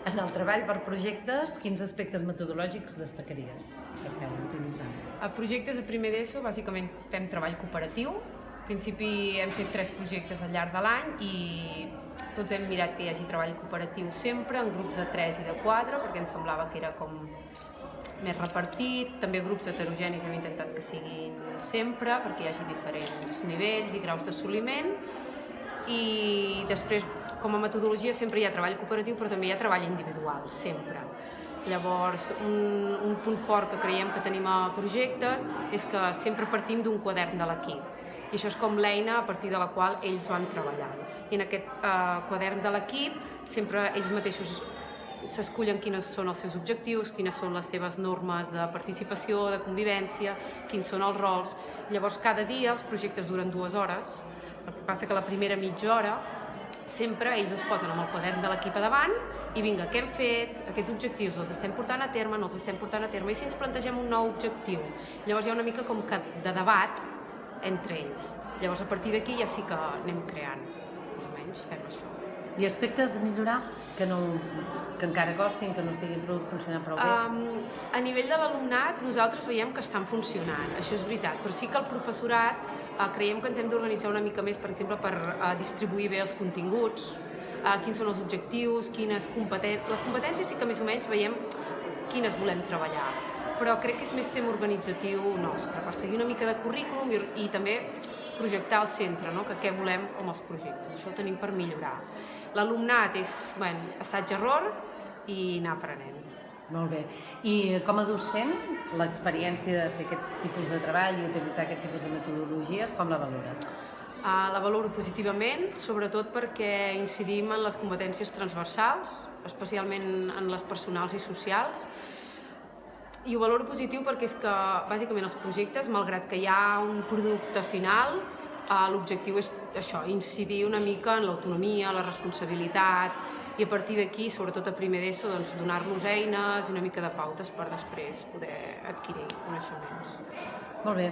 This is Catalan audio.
En el treball per projectes, quins aspectes metodològics destacaries que esteu utilitzant? A projectes de primer d'ESO, bàsicament fem treball cooperatiu. Al principi hem fet 3 projectes al llarg de l'any i tots hem mirat que hi hagi treball cooperatiu sempre, en grups de 3 i de 4, perquè ens semblava que era com més repartit. També grups heterogenis hem intentat que siguin sempre, perquè hi hagi diferents nivells i graus d'assoliment. I després, com a metodologia, sempre hi ha treball cooperatiu, però també hi ha treball individual, sempre. Llavors, un punt fort que creiem que tenim a projectes és que sempre partim d'un quadern de l'equip. I això és com l'eina a partir de la qual ells van treballant. I en aquest quadern de l'equip sempre ells mateixos s'escullen quines són els seus objectius, quines són les seves normes de participació, de convivència, quins són els rols. Llavors, cada dia els projectes duren 2 hores. El que passa que la primera mitja hora sempre ells es posen amb el quadern de l'equip a davant i vinga, què hem fet? Aquests objectius els estem portant a terme, no els estem portant a terme, i si ens plantegem un nou objectiu? Llavors hi ha una mica com que de debat entre ells. Llavors a partir d'aquí ja sí que anem creant, més o menys fem això. I aspectes a millorar que encara costin, que no estiguin funcionant prou bé? A nivell de l'alumnat, nosaltres veiem que estan funcionant, això és veritat, però sí que el professorat creiem que ens hem d'organitzar una mica més, per exemple, per distribuir bé els continguts, quins són els objectius, les competències sí que més o menys veiem quines volem treballar, però crec que és més tema organitzatiu nostre, per seguir una mica de currículum i també projectar al centre, no? Que què volem com els projectes, això ho tenim per millorar. L'alumnat és assaig-error i anar aprenent. Molt bé. I com a docent, l'experiència de fer aquest tipus de treball i utilitzar aquest tipus de metodologies, com la valores? La valoro positivament, sobretot perquè incidim en les competències transversals, especialment en les personals i socials, i ho valoro positiu perquè és que, bàsicament, els projectes, malgrat que hi ha un producte final, l'objectiu és això, incidir una mica en l'autonomia, la responsabilitat, i a partir d'aquí, sobretot a primer d'ESO, doncs, donar-los eines i una mica de pautes per després poder adquirir coneixements. Molt bé.